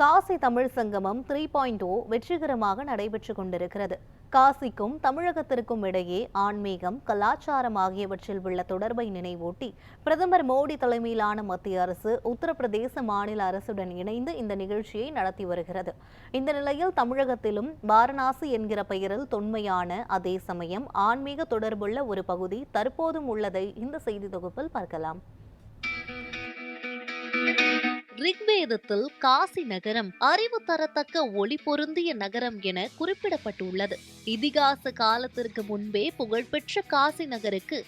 காசி தமிழ் சங்கமம் 3.0 வெற்றிகரமாக நடைபெற்று கொண்டிருக்கிறது. காசிக்கும் தமிழகத்திற்கும் இடையே ஆன்மீகம், கலாச்சாரம் ஆகியவற்றில் உள்ள தொடர்பை நினைவூட்டி பிரதமர் மோடி தலைமையிலான மத்திய அரசு உத்தரப்பிரதேச மாநில அரசுடன் இணைந்து இந்த நிகழ்ச்சியை நடத்தி வருகிறது. இந்த நிலையில் தமிழகத்திலும் வாரணாசி என்கிற பெயரில் தொன்மையான அதே சமயம் ஆன்மீக தொடர்புள்ள ஒரு பகுதி தற்போதும் உள்ளதை இந்த செய்தி தொகுப்பில் பார்க்கலாம். ரிக்வேதத்தில் காசி நகரம் அறிவு தரத்தக்க ஒளி பொருந்திய நகரம் என குறிப்பிடப்பட்டுள்ளது. இதிகாச காலத்திற்கு முன்பே புகழ்பெற்ற காசி நகருக்கு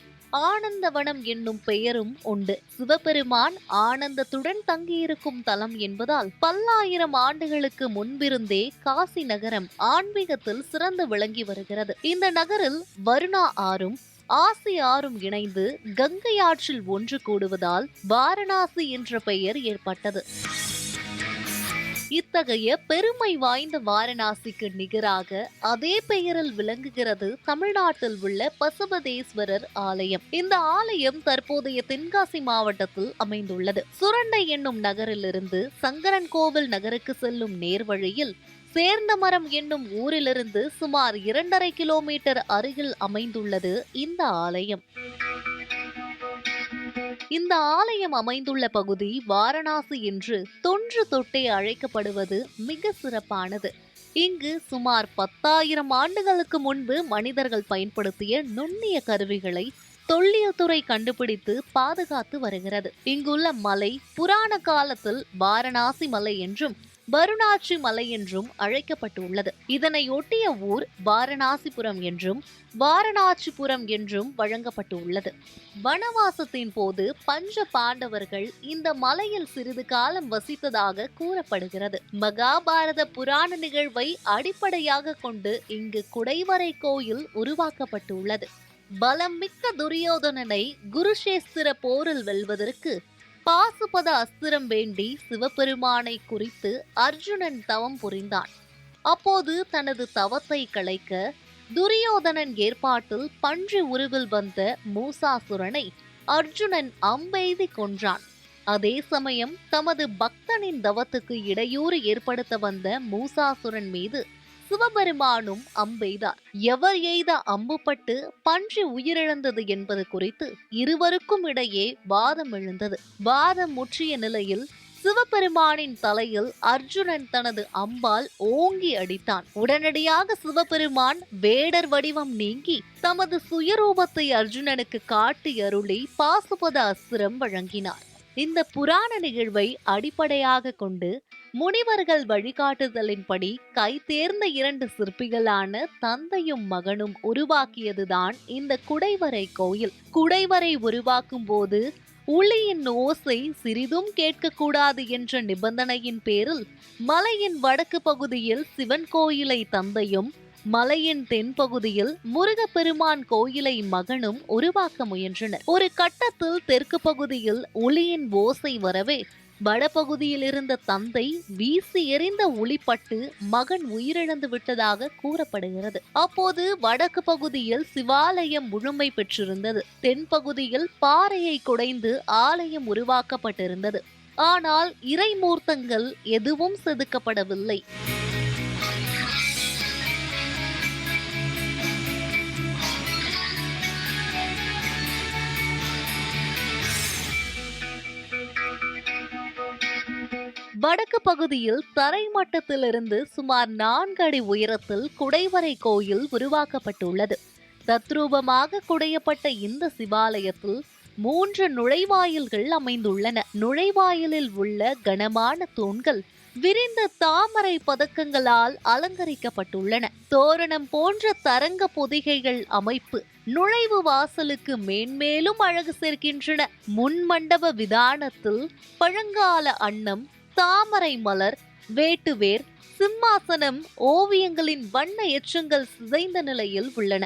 ஆனந்தவனம் என்னும் பெயரும் உண்டு. சிவபெருமான் ஆனந்தத்துடன் தங்கியிருக்கும் தலம் என்பதால் பல்லாயிரம் ஆண்டுகளுக்கு முன்பிருந்தே காசி நகரம் ஆன்மீகத்தில் சிறந்து விளங்கி வருகிறது. இந்த நகரில் வருணா ஆறும் ஆசி ஆறும் இணைந்து கங்கை ஆற்றில் ஒன்று கூடுவதால் வாரணாசி என்ற பெயர் ஏற்பட்டது. இத்தகைய பெருமை வாய்ந்த வாரணாசிக்கு நிகராக அதே பெயரில் விளங்குகிறது தமிழ்நாட்டில் உள்ள பசுபதேஸ்வரர் ஆலயம். இந்த ஆலயம் தற்போதைய தென்காசி மாவட்டத்தில் அமைந்துள்ளது. சுரண்டை என்னும் நகரிலிருந்து சங்கரன் கோவில் நகருக்கு செல்லும் நேர்வழியில் சேர்ந்தமரம் என்னும் ஊரிலிருந்து சுமார் 2.5 கிலோமீட்டர் அருகில் அமைந்துள்ளது இந்த ஆலயம். இந்த ஆலயம் அமைந்துள்ள பகுதி வாரணாசி என்று தொன்று தொட்டே அழைக்கப்படுவது மிக சிறப்பானது. இங்கு சுமார் 10,000 ஆண்டுகளுக்கு முன்பு மனிதர்கள் பயன்படுத்திய நுண்ணிய கருவிகளை தொல்லியல் துறை கண்டுபிடித்து பாதுகாத்து வருகிறது. இங்குள்ள மலை புராண காலத்தில் வாரணாசி மலை என்றும் வருணாட்சி மலை என்றும் அழைக்கப்பட்டுள்ளது. இதனை ஒட்டிய ஊர் வாரணாசிபுரம் என்றும் வாரணாசிபுரம் என்றும் வழங்கப்பட்டுள்ளது. வனவாசத்தின் போது பஞ்ச பாண்டவர்கள் இந்த மலையில் சிறிது காலம் வசித்ததாக கூறப்படுகிறது. மகாபாரத புராண நிகழ்வை அடிப்படையாக கொண்டு இங்கு குடைவரை கோயில் உருவாக்கப்பட்டுள்ளது. பலம் மிக்க துரியோதனனை குருஷேஸ்திர போரில் வெல்வதற்கு பாசுபத அஸ்திரம் வேண்டி சிவபெருமானை குறித்து அர்ஜுனன் தவம் புரிந்தான். அப்போது தனது தவத்தை களைக்க துரியோதனன் ஏற்பாட்டில் பன்றி உருவில் வந்த மூசாசுரனை அர்ஜுனன் அம்பெய்தி கொன்றான். அதே சமயம் தமது பக்தனின் தவத்துக்கு இடையூறு ஏற்படுத்த வந்த மூசாசுரன் மீது சிவபெருமானும் அம்பெய்தார். எவர் எய்த அம்புப்பட்டு பன்றி உயிரிழந்தது என்பது குறித்து இருவருக்கும் இடையே வாதம் எழுந்தது. வாதம் முற்றிய நிலையில் சிவபெருமானின் தலையில் அர்ஜுனன் தனது அம்பால் ஓங்கி அடித்தான். உடனடியாக சிவபெருமான் வேடர் வடிவம் நீங்கி தமது சுயரூபத்தை அர்ஜுனனுக்கு காட்டி அருளி பாசுபத அஸ்திரம் வழங்கினார். இந்த புராண நிகழ்வை அடிப்படையாக கொண்டு முனிவர்கள் வழிகாட்டுதலின்படி கைதேர்ந்த 2 சிற்பிகளான தந்தையும் மகனும் உருவாக்கியதுதான் இந்த குடைவரை கோயில். குடைவரை உருவாக்கும் போது ஒளியின் ஓசை சிறிதும் கேட்கக்கூடாது என்ற நிபந்தனையின் பேரில் மலையின் வடக்கு பகுதியில் சிவன் கோயிலை தந்தையும் மலையின் தென்பகுதியில் முருகப்பெருமான் கோயிலை மகனும் உருவாக்க முயன்றனர். ஒரு கட்டத்தில் தெற்கு பகுதியில் ஒளியின் ஓசை வரவே வடபகுதியில் இருந்த தந்தை வீசி எறிந்த ஒளிப்பட்டு மகன் உயிரிழந்து விட்டதாக கூறப்படுகிறது. அப்போது வடக்கு பகுதியில் சிவாலயம் முழுமை பெற்றிருந்தது. தென்பகுதியில் பாறையை குடைந்து ஆலயம் உருவாக்கப்பட்டிருந்தது. ஆனால் இறைமூர்த்தங்கள் எதுவும் செதுக்கப்படவில்லை. வடக்கு பகுதியில் தரைமட்டத்திலிருந்து சுமார் 4 அடி உயரத்தில் குடைவரை கோயில் உருவாக்கப்பட்டுள்ளது. தத்ரூபமாக குடையப்பட்ட இந்த சிவாலயத்தில் 3 நுழைவாயில்கள் அமைந்துள்ளன. நுழைவாயிலில் உள்ள கனமான தூண்கள் விரிந்த தாமரை பதக்கங்களால் அலங்கரிக்கப்பட்டுள்ளன. தோரணம் போன்ற தரங்க பொதிகைகள் அமைப்பு நுழைவு வாசலுக்கு மேன்மேலும் அழகு சேர்க்கின்றன. முன் மண்டப விதானத்தில் பழங்கால அன்னம், தாமரை மலர், வேட்டுவேர், சிம்மாசனம் ஓவியங்களின் வண்ண எச்சங்கள் சிதைந்த நிலையில் உள்ளன.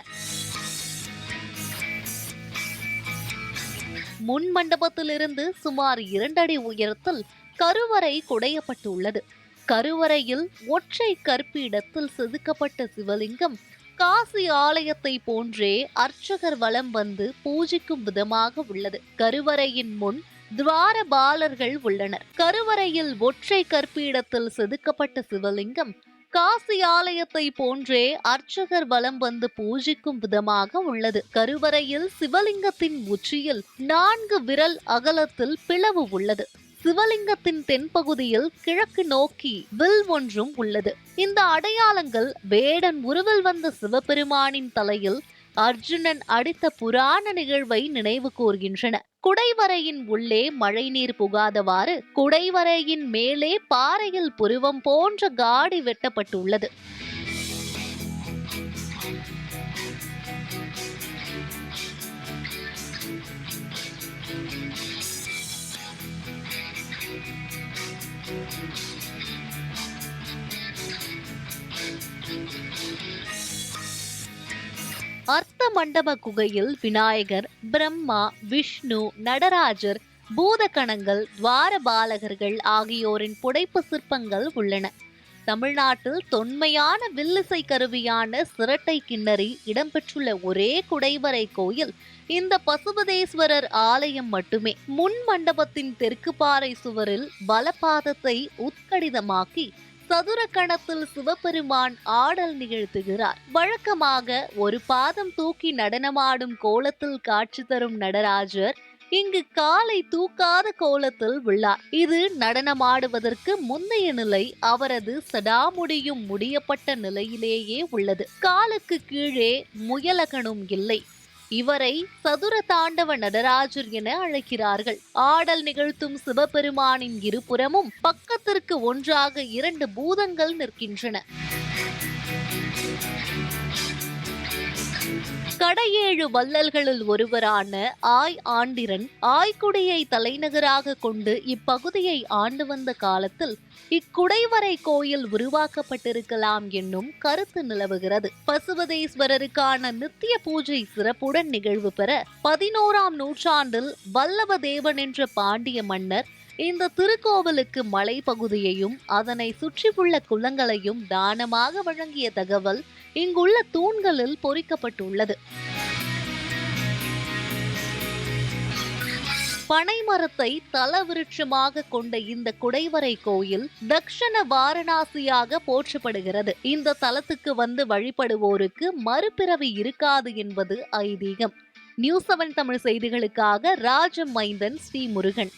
முன் மண்டபத்திலிருந்து சுமார் 2 அடி உயரத்தில் கருவறை குடையப்பட்டுள்ளது. கருவறையில் ஒற்றை கற்பீடத்தில் செதுக்கப்பட்ட சிவலிங்கம் காசி ஆலயத்தை போன்றே அர்ச்சகர் வலம் வந்து பூஜிக்கும் விதமாக உள்ளது. கருவறையின் முன் துவாரபாலர்கள் உள்ளனர். கருவறையில் ஒற்றை கற்பீடத்தில் செதுக்கப்பட்ட சிவலிங்கம் காசி ஆலயத்தை போன்றே அர்ச்சகர் வலம் வந்து பூஜிக்கும் விதமாக உள்ளது. கருவறையில் சிவலிங்கத்தின் உச்சியில் 4 விரல் அகலத்தில் பிளவு உள்ளது. சிவலிங்கத்தின் தென்பகுதியில் கிழக்கு நோக்கி வில் ஒன்றும் உள்ளது. இந்த அடையாளங்கள் வேடன் உருவில் வந்த சிவபெருமானின் தலையில் அர்ஜுனன் அடித்த புராண நிகழ்வை நினைவு கூர்கின்றன. குடைவரையின் உள்ளே மழைநீர் புகாதவாறு குடைவரையின் மேலே பாறையில் புருவம் போன்ற காடி வெட்டப்பட்டுள்ளது. அர்த்த மண்டப குகையில் விநாயகர், பிரம்மா, விஷ்ணு, நடராஜர், பூதகணங்கள், துவாரபாலகர்கள் ஆகியோரின் புடைப்பு சிற்பங்கள் உள்ளன. தமிழ்நாட்டில் தொன்மையான வில்லிசை கருவியான சிரட்டை கிண்ணறி இடம்பெற்றுள்ள ஒரே குடைவரை கோயில் இந்த பசுபதேஸ்வரர் ஆலயம் மட்டுமே. முன் மண்டபத்தின் தெற்கு பாறை சுவரில் பலபாதத்தை உட்கடிதமாக்கி சதுர கணத்தில் சிவபெருமான் ஆடல் நிகழ்த்துகிறார். வழக்கமாக ஒரு பாதம் தூக்கி நடனமாடும் கோலத்தில் காட்சி தரும் நடராஜர் இங்கு காலை தூக்காத கோலத்தில் உள்ளார். இது நடனமாடுவதற்கு முந்தைய நிலை. அவரது சடாமுடியும் முடியப்பட்ட நிலையிலேயே உள்ளது. காலுக்கு கீழே முயலகனும் இல்லை. இவரை சதுர தாண்டவ நடராஜர் என அழைக்கிறார்கள். ஆடல் நிகழ்த்தும் சிவபெருமானின் இருபுறமும் பக்கத்திற்கு ஒன்றாக 2 பூதங்கள் நிற்கின்றன. கடையேழு வள்ளல்களில் ஒருவரான ஆய் ஆண்டிரன் ஆய்குடியை தலைநகராக கொண்டு இப்பகுதியை ஆண்டு வந்த காலத்தில் இக்குடைவரை கோயில் உருவாக்கப்பட்டிருக்கலாம் என்னும் கருத்து நிலவுகிறது. பசுபதேஸ்வரருக்கான நித்திய பூஜை சிறப்புடன் நிகழ்வு பெற 11ஆம் நூற்றாண்டில் வல்லவதேவன் என்ற பாண்டிய மன்னர் இந்த திருக்கோவிலுக்கு மலை பகுதியையும் அதனை சுற்றியுள்ள குளங்களையும் தானமாக வழங்கிய தகவல் இங்குள்ள தூண்களில் பொறிக்கப்பட்டுள்ளது. பனைமரத்தை தலவிருட்சமாக கொண்ட இந்த குடைவரை கோயில் தக்ஷண வாரணாசியாக போற்றப்படுகிறது. இந்த தலத்துக்கு வந்து வழிபடுவோருக்கு மறுபிறவி இருக்காது என்பது ஐதீகம். நியூஸ் 7 தமிழ் செய்திகளுக்காக ராஜமைந்தன், ஸ்ரீமுருகன்.